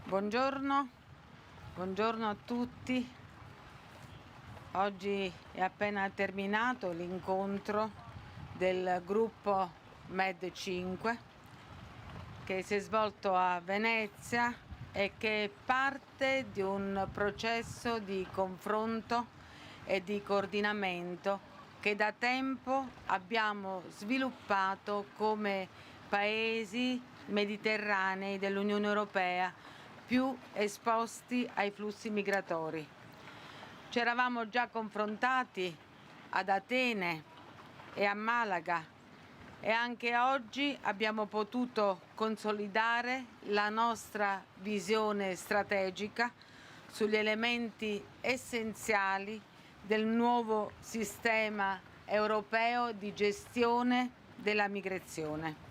Buongiorno a tutti. Oggi è appena terminato l'incontro del gruppo MED5 che si è svolto a Venezia e che è parte di un processo di confronto e di coordinamento che da tempo abbiamo sviluppato come paesi mediterranei dell'Unione Europea più esposti ai flussi migratori. Ci eravamo già confrontati ad Atene e a Malaga e anche oggi abbiamo potuto consolidare la nostra visione strategica sugli elementi essenziali del nuovo sistema europeo di gestione della migrazione.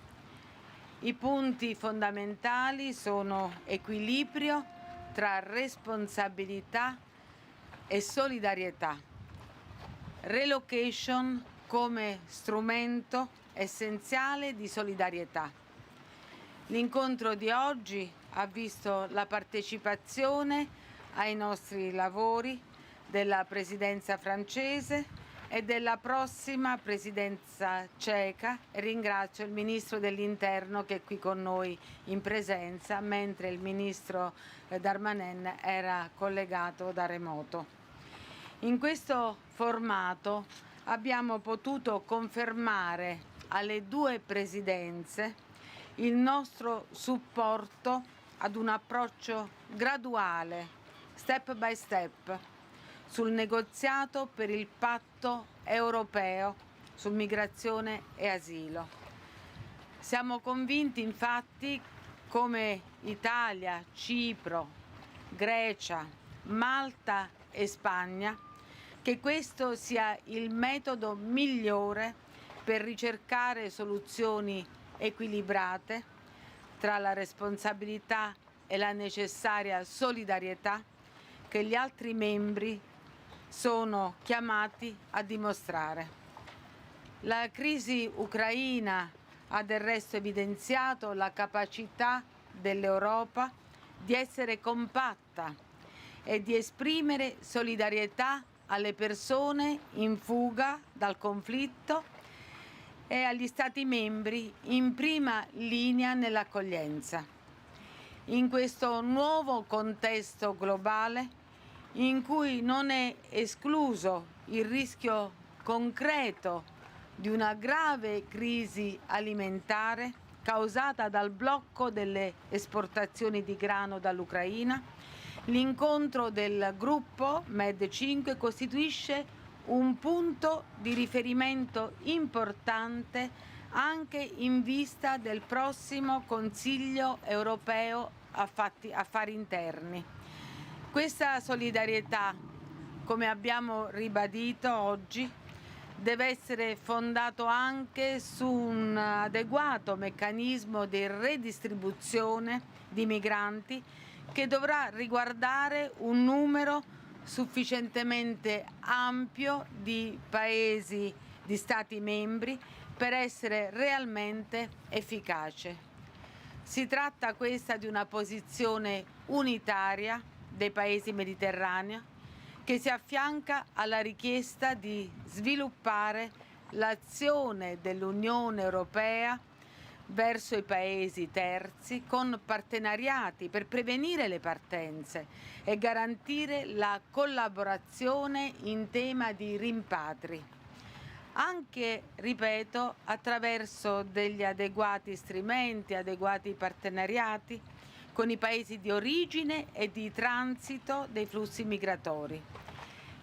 I punti fondamentali sono equilibrio tra responsabilità e solidarietà, relocation come strumento essenziale di solidarietà. L'incontro di oggi ha visto la partecipazione ai nostri lavori della Presidenza francese e della prossima Presidenza ceca. Ringrazio il Ministro dell'Interno che è qui con noi in presenza, mentre il Ministro Darmanin era collegato da remoto. In questo formato abbiamo potuto confermare alle due Presidenze il nostro supporto ad un approccio graduale, step by step, sul negoziato per il patto europeo su migrazione e asilo. Siamo convinti infatti come Italia, Cipro, Grecia, Malta e Spagna che questo sia il metodo migliore per ricercare soluzioni equilibrate tra la responsabilità e la necessaria solidarietà che gli altri membri sono chiamati a dimostrare. La crisi ucraina ha del resto evidenziato la capacità dell'Europa di essere compatta e di esprimere solidarietà alle persone in fuga dal conflitto e agli Stati membri in prima linea nell'accoglienza. In questo nuovo contesto globale in cui non è escluso il rischio concreto di una grave crisi alimentare causata dal blocco delle esportazioni di grano dall'Ucraina, l'incontro del gruppo MED5 costituisce un punto di riferimento importante anche in vista del prossimo Consiglio europeo affari interni. Questa solidarietà, come abbiamo ribadito oggi, deve essere fondato anche su un adeguato meccanismo di redistribuzione di migranti che dovrà riguardare un numero sufficientemente ampio di paesi, di Stati membri, per essere realmente efficace. Si tratta questa di una posizione unitaria dei paesi mediterranei che si affianca alla richiesta di sviluppare l'azione dell'Unione Europea verso i paesi terzi con partenariati per prevenire le partenze e garantire la collaborazione in tema di rimpatri, anche, ripeto, attraverso degli adeguati strumenti, adeguati partenariati con i paesi di origine e di transito dei flussi migratori.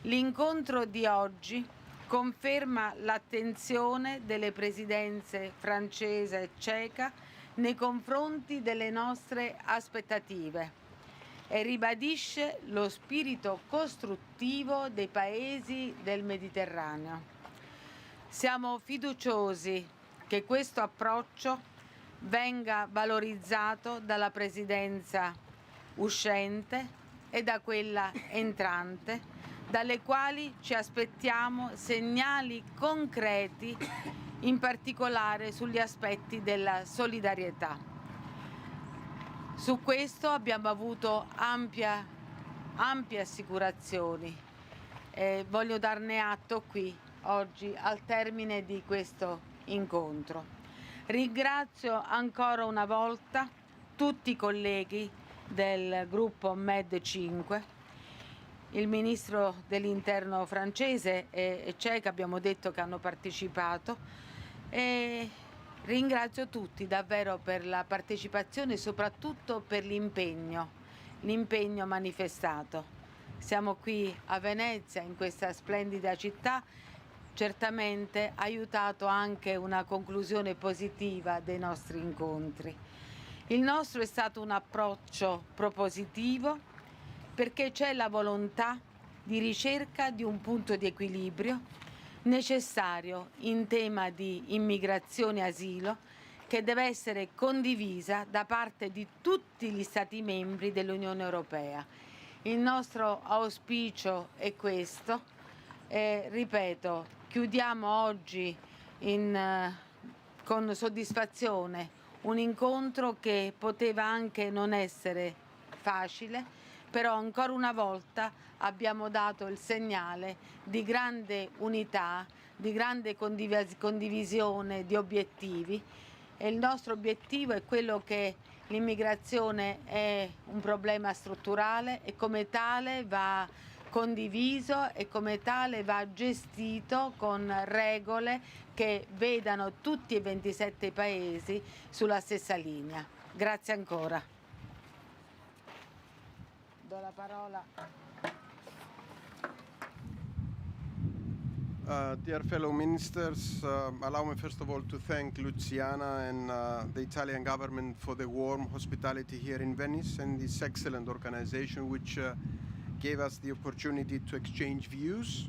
L'incontro di oggi conferma l'attenzione delle presidenze francese e ceca nei confronti delle nostre aspettative e ribadisce lo spirito costruttivo dei paesi del Mediterraneo. Siamo fiduciosi che questo approccio venga valorizzato dalla presidenza uscente e da quella entrante, dalle quali ci aspettiamo segnali concreti, in particolare sugli aspetti della solidarietà. Su questo abbiamo avuto ampie assicurazioni. Voglio darne atto qui oggi al termine di questo incontro. Ringrazio ancora una volta tutti i colleghi del gruppo MED5, il ministro dell'Interno francese e ceca, abbiamo detto che hanno partecipato, e ringrazio tutti davvero per la partecipazione e soprattutto per l'impegno manifestato. Siamo qui a Venezia, in questa splendida città, certamente aiutato anche una conclusione positiva dei nostri incontri. Il nostro è stato un approccio propositivo perché c'è la volontà di ricerca di un punto di equilibrio necessario in tema di immigrazione e asilo, che deve essere condivisa da parte di tutti gli Stati membri dell'Unione Europea. Il nostro auspicio è questo. Ripeto, chiudiamo oggi con soddisfazione un incontro che poteva anche non essere facile, però ancora una volta abbiamo dato il segnale di grande unità, di grande condivisione di obiettivi, e il nostro obiettivo è quello che l'immigrazione è un problema strutturale e come tale va condiviso e come tale va gestito con regole che vedano tutti e 27 paesi sulla stessa linea. Grazie ancora. Do la parola. Dear fellow ministers, allow me first of all to thank Luciana and the Italian government for the warm hospitality here in Venice and this excellent organization which gave us the opportunity to exchange views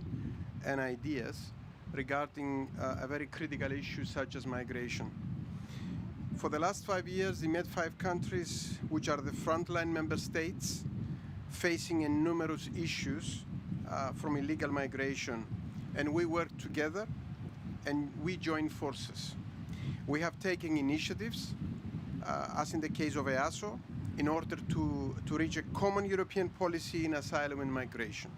and ideas regarding a very critical issue such as migration. For the last 5 years, the MED5 countries, which are the frontline member states, facing numerous issues from illegal migration, and we work together and we join forces. We have taken initiatives, as in the case of EASO, in order to reach a common European policy in asylum and migration.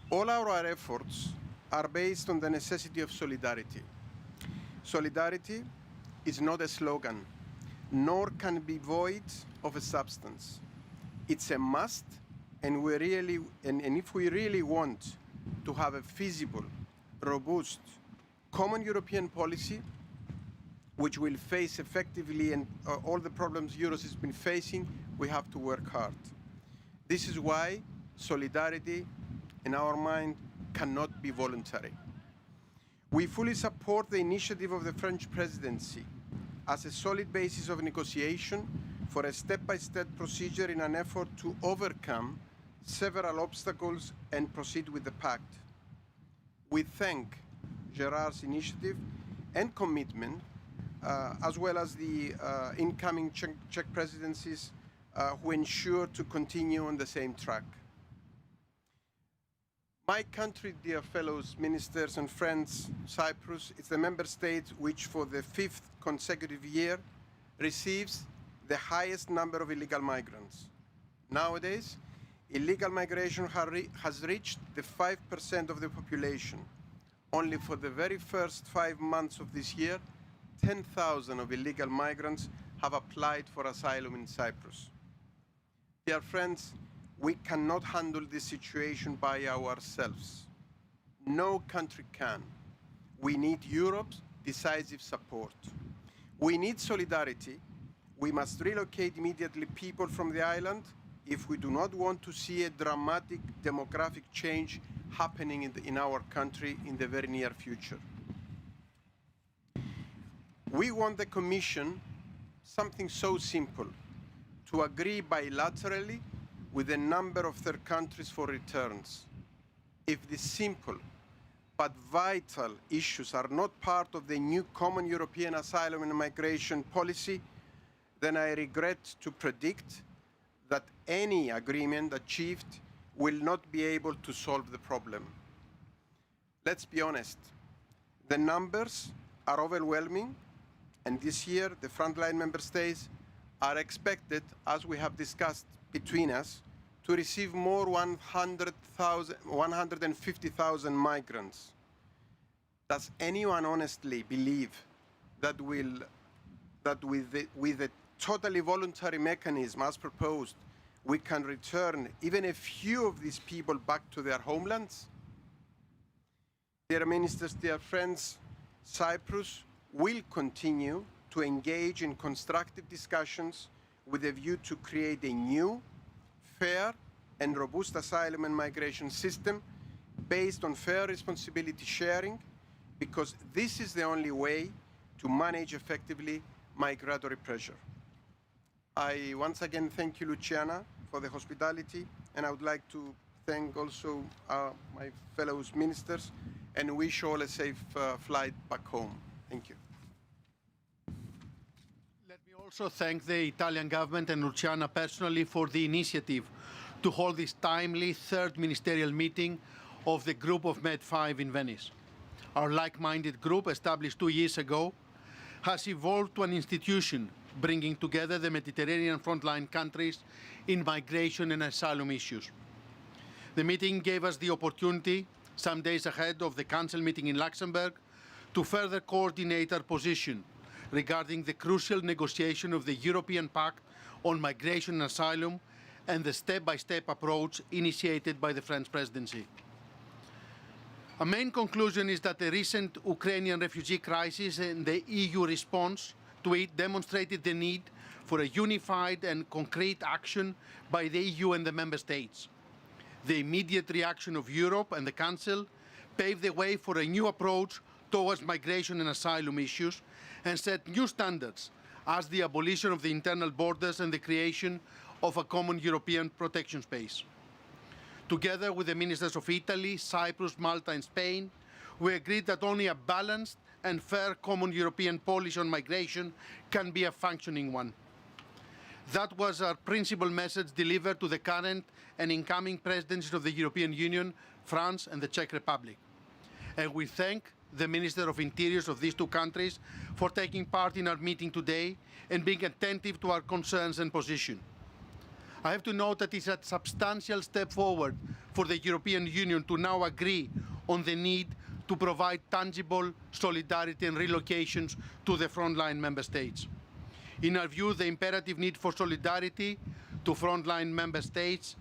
All our efforts are based on the necessity of solidarity. Solidarity is not a slogan, nor can be void of a substance. It's a must, and if we really want to have a feasible, robust, common European policy which will face effectively and all the problems Europe has been facing, we have to work hard. This is why solidarity, in our mind, cannot be voluntary. We fully support the initiative of the French presidency as a solid basis of negotiation for a step-by-step procedure in an effort to overcome several obstacles and proceed with the pact. We thank Gerard's initiative and commitment, as well as the incoming Czech presidencies who ensure to continue on the same track. My country, dear fellows, ministers and friends, Cyprus, is the member state which for the 5th consecutive year receives the highest number of illegal migrants. Nowadays, illegal migration has reached the 5% of the population. Only for the very first 5 months of this year, 10,000 of illegal migrants have applied for asylum in Cyprus. Dear friends, we cannot handle this situation by ourselves. No country can. We need Europe's decisive support. We need solidarity. We must relocate immediately people from the island if we do not want to see a dramatic demographic change happening in our country in the very near future. We want the Commission something so simple, to agree bilaterally with a number of third countries for returns. If these simple but vital issues are not part of the new common European asylum and migration policy, then I regret to predict that any agreement achieved will not be able to solve the problem. Let's be honest, the numbers are overwhelming, and this year the frontline member states are expected, as we have discussed between us, to receive more 150,000 migrants. Does anyone honestly believe that with a totally voluntary mechanism as proposed, we can return even a few of these people back to their homelands? Dear ministers, dear friends, Cyprus will continue to engage in constructive discussions with a view to create a new, fair and robust asylum and migration system based on fair responsibility sharing, because this is the only way to manage effectively migratory pressure. I once again thank you, Luciana, for the hospitality, and I would like to thank also my fellow ministers and wish all a safe flight back home. Thank you. Let me also thank the Italian government and Luciana personally for the initiative to hold this timely third ministerial meeting of the group of MED5 in Venice. Our like-minded group, established 2 years ago, has evolved to an institution bringing together the Mediterranean frontline countries in migration and asylum issues. The meeting gave us the opportunity, some days ahead of the Council meeting in Luxembourg, to further coordinate our position regarding the crucial negotiation of the European Pact on Migration and Asylum and the step-by-step approach initiated by the French presidency. A main conclusion is that the recent Ukrainian refugee crisis and the EU response to it demonstrated the need for a unified and concrete action by the EU and the Member States. The immediate reaction of Europe and the Council paved the way for a new approach towards migration and asylum issues and set new standards, as the abolition of the internal borders and the creation of a common European protection space. Together with the ministers of Italy, Cyprus, Malta and Spain, we agreed that only a balanced and fair common European policy on migration can be a functioning one. That was our principal message delivered to the current and incoming presidencies of the European Union, France and the Czech Republic. And we thank the Minister of Interior of these two countries for taking part in our meeting today and being attentive to our concerns and position. I have to note that it's a substantial step forward for the European Union to now agree on the need to provide tangible solidarity and relocations to the frontline member states. In our view, the imperative need for solidarity to frontline member states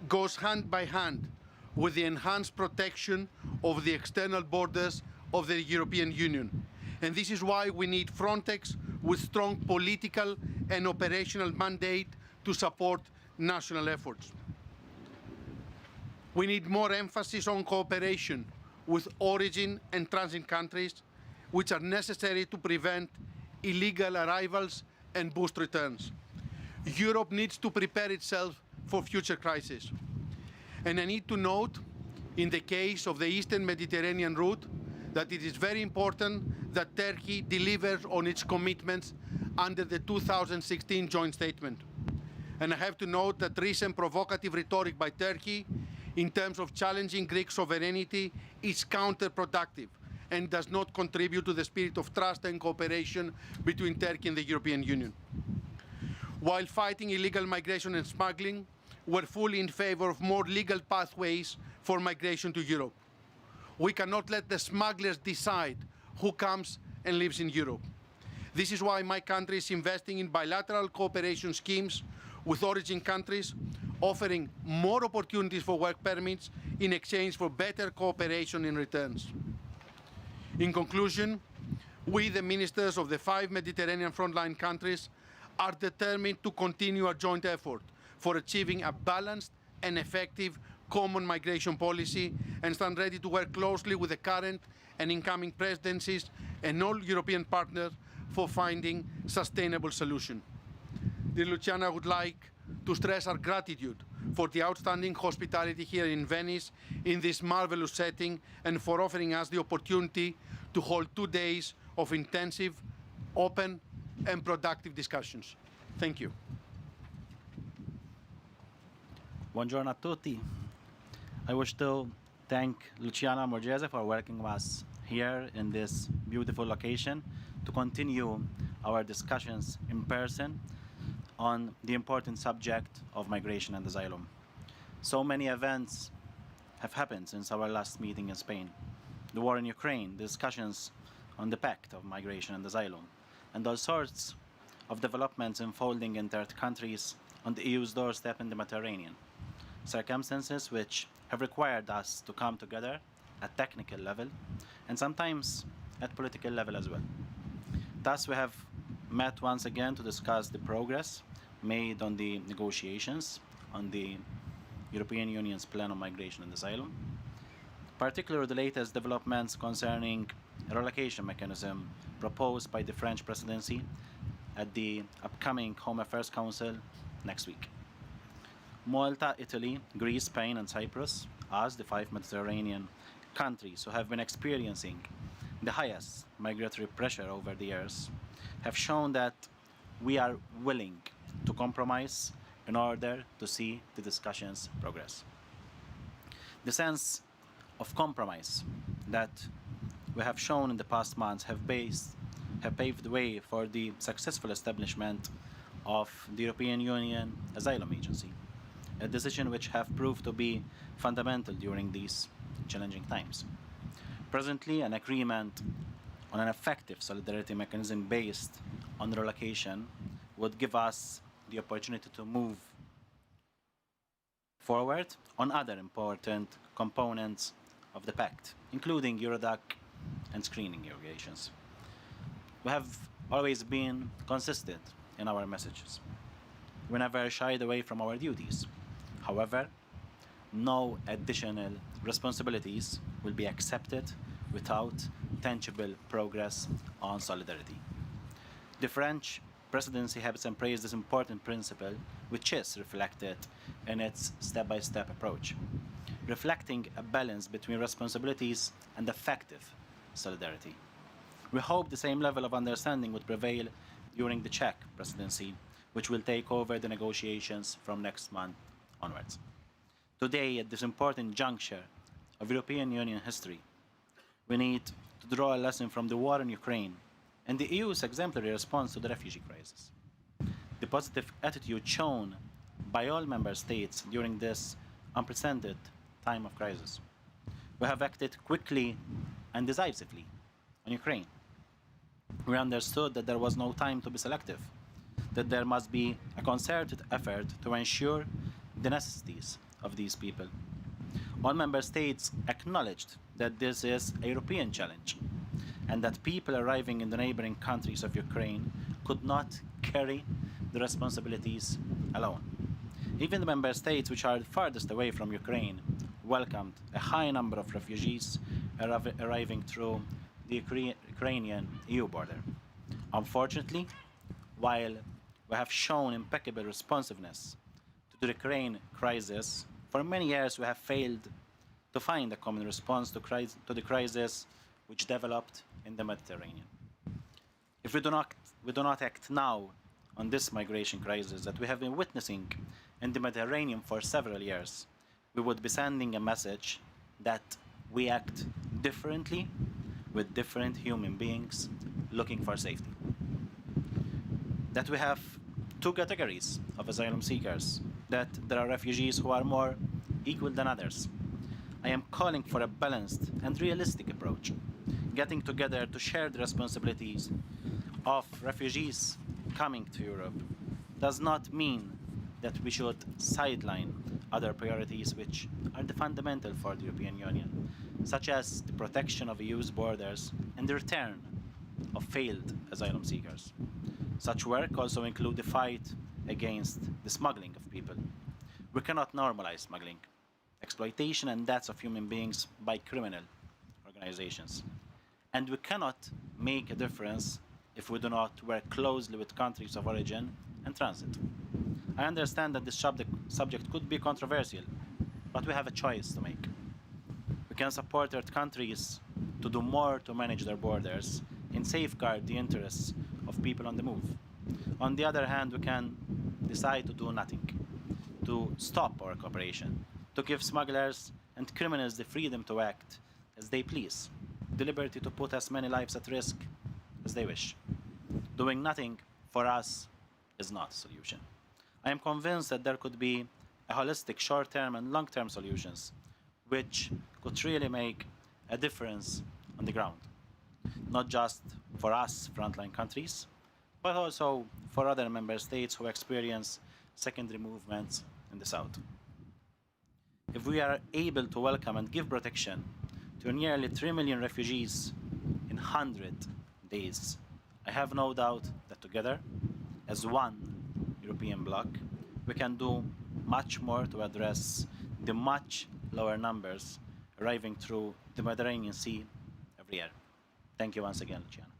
goes hand by hand with the enhanced protection of the external borders of the European Union. And this is why we need Frontex with strong political and operational mandate to support national efforts. We need more emphasis on cooperation with origin and transit countries, which are necessary to prevent illegal arrivals and boost returns. Europe needs to prepare itself for future crises. And I need to note, in the case of the Eastern Mediterranean route, that it is very important that Turkey delivers on its commitments under the 2016 joint statement. And I have to note that recent provocative rhetoric by Turkey in terms of challenging Greek sovereignty is counterproductive and does not contribute to the spirit of trust and cooperation between Turkey and the European Union. While fighting illegal migration and smuggling, we're fully in favor of more legal pathways for migration to Europe. We cannot let the smugglers decide who comes and lives in Europe. This is why my country is investing in bilateral cooperation schemes with origin countries, offering more opportunities for work permits in exchange for better cooperation in returns. In conclusion, we, the ministers of the 5 Mediterranean frontline countries, are determined to continue our joint effort for achieving a balanced and effective common migration policy and stand ready to work closely with the current and incoming presidencies and all European partners for finding sustainable solutions. Dear Luciana, I would like to stress our gratitude for the outstanding hospitality here in Venice in this marvelous setting and for offering us the opportunity to hold 2 days of intensive, open and productive discussions. Thank you. Buongiorno a tutti. I wish to thank Luciana Morgese for welcoming us here in this beautiful location to continue our discussions in person. on the important subject of migration and asylum. So many events have happened since our last meeting in Spain. The war in Ukraine, the discussions on the pact of migration and asylum, and all sorts of developments unfolding in third countries on the EU's doorstep in the Mediterranean. Circumstances which have required us to come together at technical level and sometimes at political level as well. Thus, we have met once again to discuss the progress made on the negotiations on the European Union's plan on migration and asylum, particularly the latest developments concerning a relocation mechanism proposed by the French presidency at the upcoming Home Affairs Council next week. Malta, Italy, Greece, Spain, and Cyprus, as the 5 Mediterranean countries who have been experiencing the highest migratory pressure over the years, have shown that we are willing to compromise in order to see the discussions progress. The sense of compromise that we have shown in the past months have paved the way for the successful establishment of the European Union Asylum Agency, a decision which have proved to be fundamental during these challenging times. Presently, an agreement on an effective solidarity mechanism based on relocation would give us the opportunity to move forward on other important components of the pact, including Eurodac and screening obligations. We have always been consistent in our messages. We never shied away from our duties. However, no additional responsibilities will be accepted without tangible progress on solidarity. The French presidency has embraced this important principle, which is reflected in its step-by-step approach, reflecting a balance between responsibilities and effective solidarity. We hope the same level of understanding would prevail during the Czech presidency, which will take over the negotiations from next month onwards. Today, at this important juncture of European Union history, we need to draw a lesson from the war in Ukraine and the EU's exemplary response to the refugee crisis. The positive attitude shown by all member states during this unprecedented time of crisis. We have acted quickly and decisively on Ukraine. We understood that there was no time to be selective, that there must be a concerted effort to ensure the necessities of these people. All member states acknowledged that this is a European challenge and that people arriving in the neighboring countries of Ukraine could not carry the responsibilities alone. Even the member states which are farthest away from Ukraine welcomed a high number of refugees arriving through the Ukrainian EU border. Unfortunately, while we have shown impeccable responsiveness to the Ukraine crisis, for many years we have failed to find a common response to the crisis which developed in the Mediterranean. If we do not act now on this migration crisis that we have been witnessing in the Mediterranean for several years, we would be sending a message that we act differently with different human beings looking for safety. That we have two categories of asylum seekers, that there are refugees who are more equal than others. I am calling for a balanced and realistic approach, getting together to share the responsibilities of refugees coming to Europe does not mean that we should sideline other priorities which are fundamental for the European Union, such as the protection of EU's borders and the return of failed asylum seekers. Such work also includes the fight against the smuggling of people. We cannot normalize smuggling, exploitation and deaths of human beings by criminal organizations. And we cannot make a difference if we do not work closely with countries of origin and transit. I understand that this subject could be controversial, but we have a choice to make. We can support third countries to do more to manage their borders and safeguard the interests of people on the move. On the other hand, we can decide to do nothing, to stop our cooperation, to give smugglers and criminals the freedom to act as they please, the liberty to put as many lives at risk as they wish. Doing nothing for us is not a solution. I am convinced that there could be a holistic short-term and long-term solutions which could really make a difference on the ground, not just for us frontline countries, but also for other member states who experience secondary movements in the south. If we are able to welcome and give protection to nearly 3 million refugees in 100 days, I have no doubt that together, as one European bloc, we can do much more to address the much lower numbers arriving through the Mediterranean Sea every year. Thank you once again, Luciano.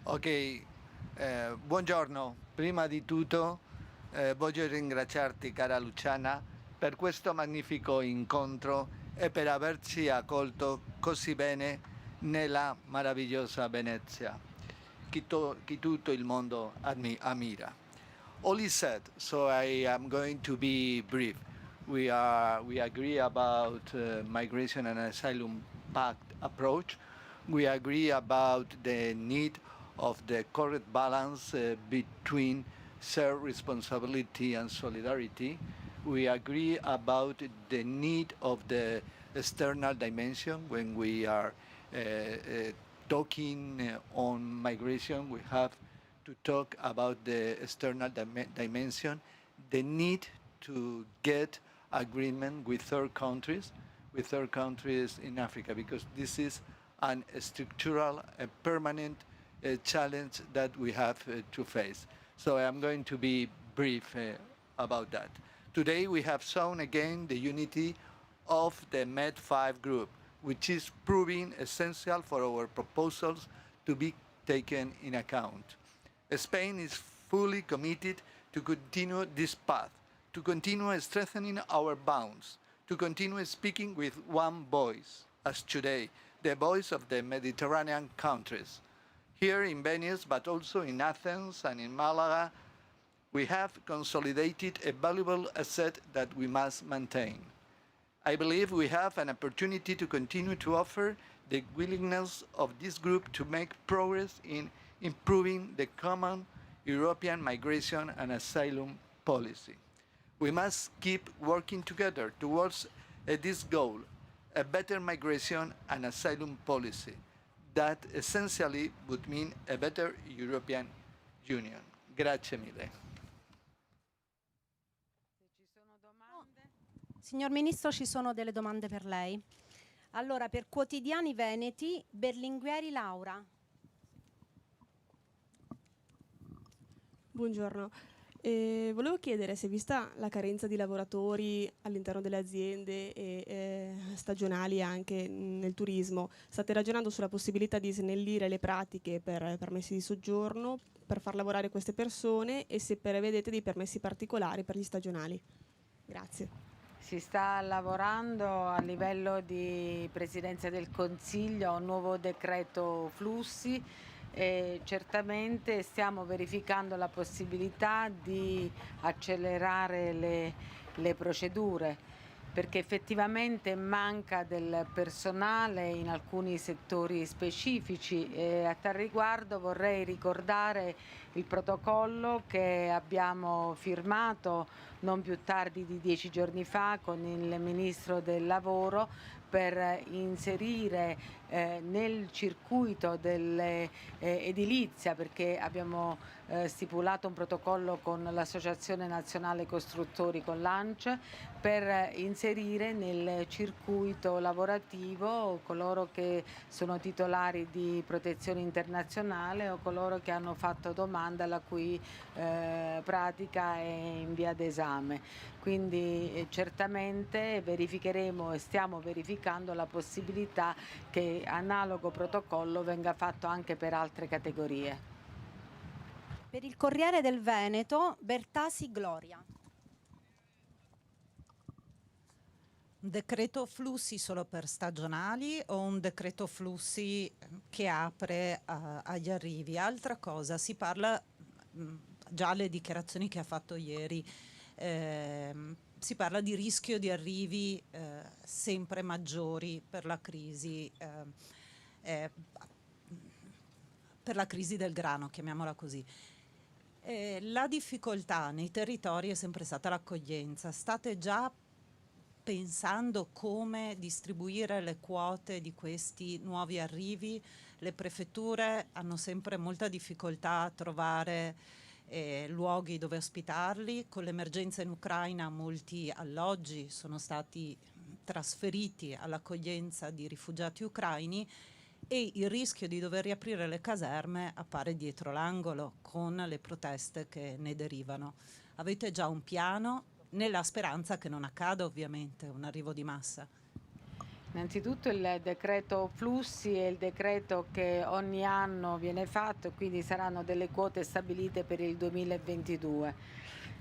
Ok, buongiorno. Prima di tutto voglio ringraziarti, cara Luciana, per questo magnifico incontro e per averci accolto così bene nella meravigliosa Venezia, che tutto il mondo ammira. All is said, so I am going to be brief. We agree about migration and asylum pact approach. We agree about the need of the correct balance between shared responsibility and solidarity. We agree about the need of the external dimension. When we are talking on migration, we have to talk about the external dimension, the need to get agreement with third countries in Africa, because this is a structural, a permanent challenge that we have to face. So I am going to be brief about that. Today we have shown again the unity of the MED5 group, which is proving essential for our proposals to be taken in account. Spain is fully committed to continue this path, to continue strengthening our bonds, to continue speaking with one voice, as today, the voice of the Mediterranean countries. Here in Venice, but also in Athens and in Malaga, we have consolidated a valuable asset that we must maintain. I believe we have an opportunity to continue to offer the willingness of this group to make progress in improving the common European migration and asylum policy. We must keep working together towards this goal, a better migration and asylum policy that essentially would mean a better European Union. Grazie mille. Signor Ministro, ci sono delle domande per lei. Allora, per Quotidiani Veneti, Berlingueri Laura. Buongiorno. Volevo chiedere se, vista la carenza di lavoratori all'interno delle aziende e stagionali anche nel turismo, state ragionando sulla possibilità di snellire le pratiche per permessi di soggiorno per far lavorare queste persone e se prevedete dei permessi particolari per gli stagionali. Grazie. Si sta lavorando a livello di Presidenza del Consiglio a un nuovo decreto flussi e certamente stiamo verificando la possibilità di accelerare le procedure, perché effettivamente manca del personale in alcuni settori specifici e a tal riguardo vorrei ricordare il protocollo che abbiamo firmato non più tardi di 10 giorni fa con il Ministro del Lavoro per inserire nel circuito dell'edilizia, perché abbiamo stipulato un protocollo con l'Associazione Nazionale Costruttori, con l'ANC, per inserire nel circuito lavorativo coloro che sono titolari di protezione internazionale o coloro che hanno fatto domanda la cui pratica è in via d'esame. Quindi certamente verificheremo e stiamo verificando la possibilità che analogo protocollo venga fatto anche per altre categorie. Per il Corriere del Veneto, Bertasi Gloria. Un decreto flussi solo per stagionali o un decreto flussi che apre agli arrivi? Altra cosa, si parla, già alle dichiarazioni che ha fatto ieri, si parla di rischio di arrivi sempre maggiori per la crisi. per la crisi del grano, chiamiamola così. La difficoltà nei territori è sempre stata l'accoglienza. State già pensando come distribuire le quote di questi nuovi arrivi? Le prefetture hanno sempre molta difficoltà a trovare luoghi dove ospitarli. Con l'emergenza in Ucraina molti alloggi sono stati trasferiti all'accoglienza di rifugiati ucraini e il rischio di dover riaprire le caserme appare dietro l'angolo con le proteste che ne derivano. Avete già un piano, nella speranza che non accada ovviamente un arrivo di massa? Innanzitutto il decreto flussi è il decreto che ogni anno viene fatto, quindi saranno delle quote stabilite per il 2022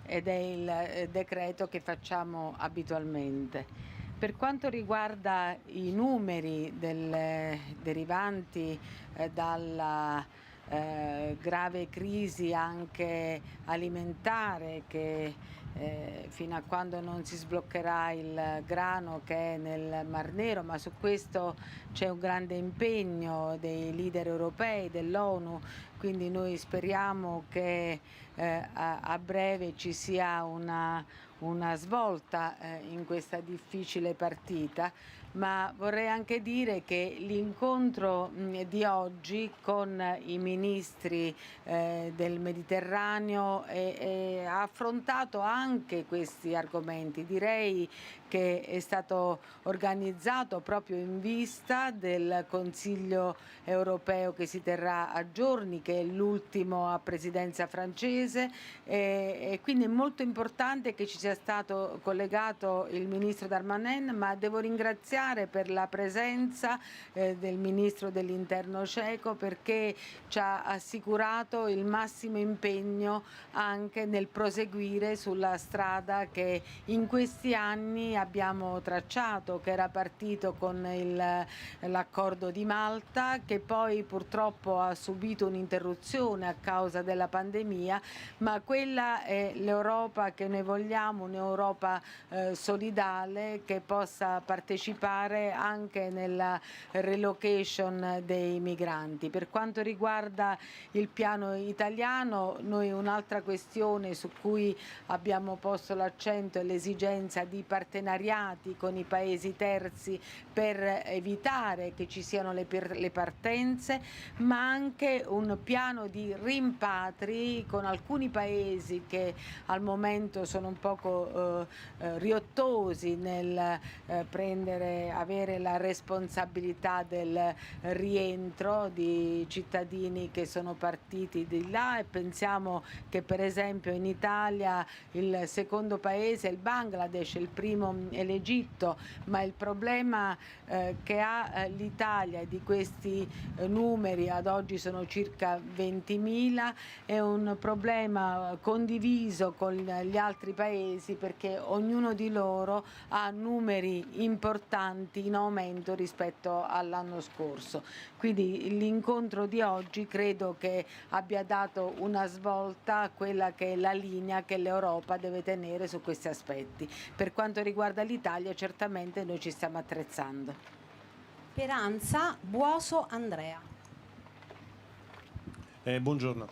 ed è il decreto che facciamo abitualmente. Per quanto riguarda i numeri derivanti dalla grave crisi anche alimentare che fino a quando non si sbloccherà il grano che è nel Mar Nero, ma su questo c'è un grande impegno dei leader europei, dell'ONU, quindi noi speriamo che a breve ci sia una svolta in questa difficile partita. Ma vorrei anche dire che l'incontro di oggi con i ministri del Mediterraneo ha affrontato anche questi argomenti. Direi che è stato organizzato proprio in vista del Consiglio europeo che si terrà a giorni, che è l'ultimo a presidenza francese, e quindi è molto importante che ci sia stato collegato il ministro Darmanin, ma devo ringraziare per la presenza del ministro dell'Interno ceco, perché ci ha assicurato il massimo impegno anche nel proseguire sulla strada che in questi anni abbiamo tracciato, che era partito con l'accordo di Malta, che poi purtroppo ha subito un'interruzione a causa della pandemia, ma quella è l'Europa che noi vogliamo, un'Europa solidale che possa partecipare anche nella relocation dei migranti. Per quanto riguarda il piano italiano, noi un'altra questione su cui abbiamo posto l'accento è l'esigenza di partenariati con i paesi terzi per evitare che ci siano le partenze, ma anche un piano di rimpatri con alcuni paesi che al momento sono un poco riottosi nel avere la responsabilità del rientro di cittadini che sono partiti di là, e pensiamo che per esempio in Italia il secondo paese è il Bangladesh, il primo è l'Egitto, ma il problema che ha l'Italia di questi numeri, ad oggi sono circa 20.000, è un problema condiviso con gli altri paesi, perché ognuno di loro ha numeri importanti in aumento rispetto all'anno scorso. Quindi l'incontro di oggi credo che abbia dato una svolta a quella che è la linea che l'Europa deve tenere su questi aspetti. Per quanto riguarda l'Italia, certamente noi ci stiamo attrezzando. Per ANSA, Buoso Andrea. Buongiorno,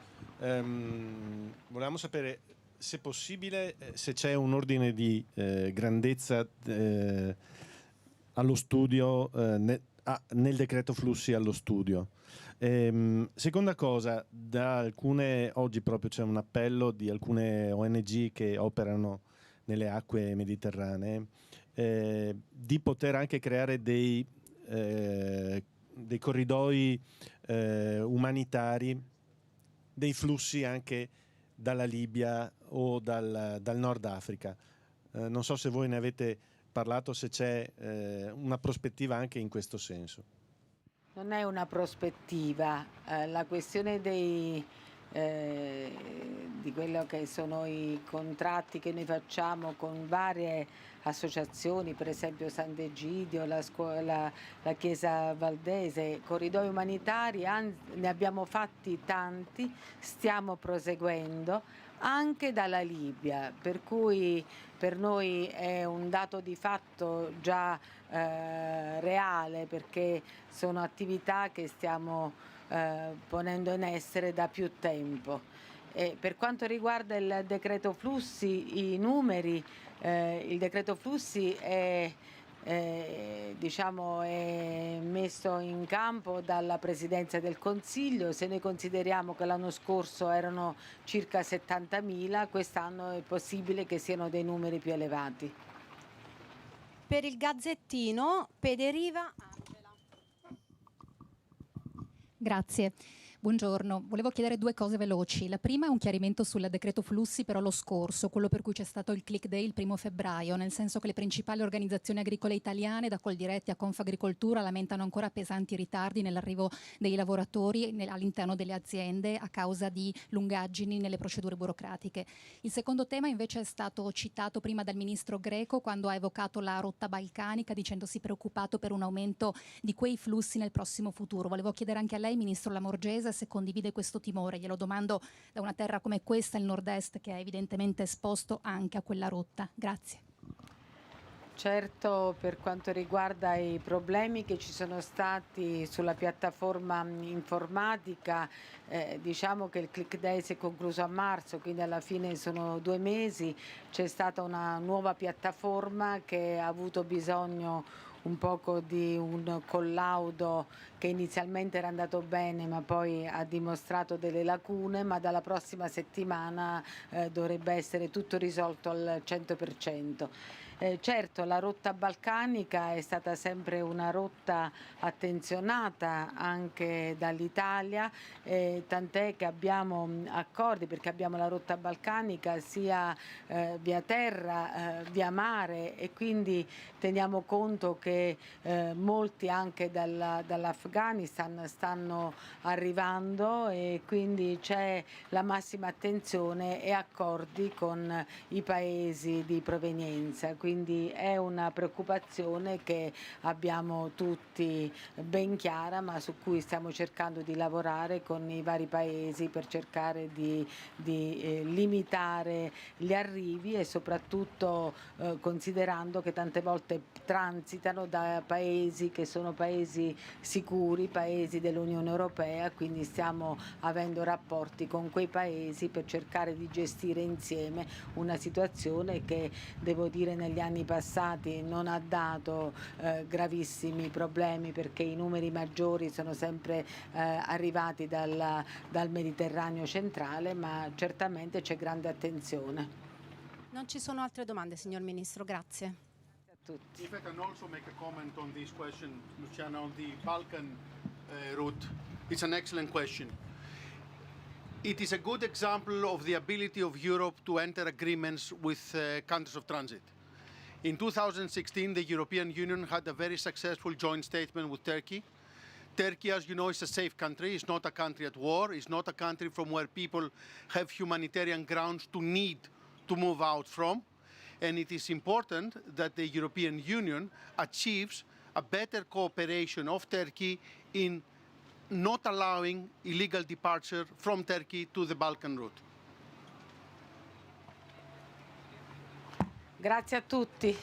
volevamo sapere, se possibile, se c'è un ordine di grandezza allo studio, nel decreto flussi allo studio. Seconda cosa, oggi proprio c'è un appello di alcune ONG che operano nelle acque mediterranee di poter anche creare dei corridoi umanitari, dei flussi anche dalla Libia o dal Nord Africa. Non so se voi ne avete parlato, se c'è una prospettiva anche in questo senso. Non è una prospettiva, la questione di quello che sono i contratti che noi facciamo con varie associazioni, per esempio Sant'Egidio, la Chiesa Valdese, corridoi umanitari, ne abbiamo fatti tanti, stiamo proseguendo anche dalla Libia, per cui per noi è un dato di fatto già reale, perché sono attività che stiamo ponendo in essere da più tempo. E per quanto riguarda il decreto flussi, i numeri, il decreto flussi è messo in campo dalla Presidenza del Consiglio. Se noi consideriamo che l'anno scorso erano circa 70.000, quest'anno è possibile che siano dei numeri più elevati. Per il Gazzettino, Pederiva. Grazie. Buongiorno, volevo chiedere due cose veloci. La prima è un chiarimento sul decreto flussi, però lo scorso, quello per cui c'è stato il click day il 1° febbraio, nel senso che le principali organizzazioni agricole italiane, da Coldiretti a Confagricoltura, lamentano ancora pesanti ritardi nell'arrivo dei lavoratori all'interno delle aziende a causa di lungaggini nelle procedure burocratiche. Il secondo tema invece è stato citato prima dal ministro Greco quando ha evocato la rotta balcanica, dicendosi preoccupato per un aumento di quei flussi nel prossimo futuro. Volevo chiedere anche a lei, ministro Lamorgese, se condivide questo timore. Glielo domando da una terra come questa, il nord-est, che è evidentemente esposto anche a quella rotta. Grazie. Certo, per quanto riguarda i problemi che ci sono stati sulla piattaforma informatica, diciamo che il click day si è concluso a marzo, quindi alla fine sono 2 mesi. C'è stata una nuova piattaforma che ha avuto bisogno un poco di un collaudo che inizialmente era andato bene ma poi ha dimostrato delle lacune, ma dalla prossima settimana dovrebbe essere tutto risolto al 100%. Certo, la rotta balcanica è stata sempre una rotta attenzionata anche dall'Italia, tant'è che abbiamo accordi, perché abbiamo la rotta balcanica sia via terra, via mare, e quindi teniamo conto che molti anche dall'Afghanistan stanno arrivando, e quindi c'è la massima attenzione e accordi con i paesi di provenienza. Quindi è una preoccupazione che abbiamo tutti ben chiara, ma su cui stiamo cercando di lavorare con i vari paesi per cercare di limitare gli arrivi, e soprattutto considerando che tante volte transitano da paesi che sono paesi sicuri, paesi dell'Unione Europea, quindi stiamo avendo rapporti con quei paesi per cercare di gestire insieme una situazione che, devo dire, negli anni passati non ha dato gravissimi problemi, perché i numeri maggiori sono sempre arrivati dal Mediterraneo centrale, ma certamente c'è grande attenzione. Non ci sono altre domande, signor Ministro, grazie. A tutti. If I can also make a comment on this question, Luciana, on the Balkan route. It's an excellent question. It is a good example of the ability of Europe to enter agreements with countries of transit. In 2016, the European Union had a very successful joint statement with Turkey. Turkey, as you know, is a safe country. It's not a country at war. It's not a country from where people have humanitarian grounds to need to move out from. And it is important that the European Union achieves a better cooperation of Turkey in not allowing illegal departure from Turkey to the Balkan route. Grazie a tutti.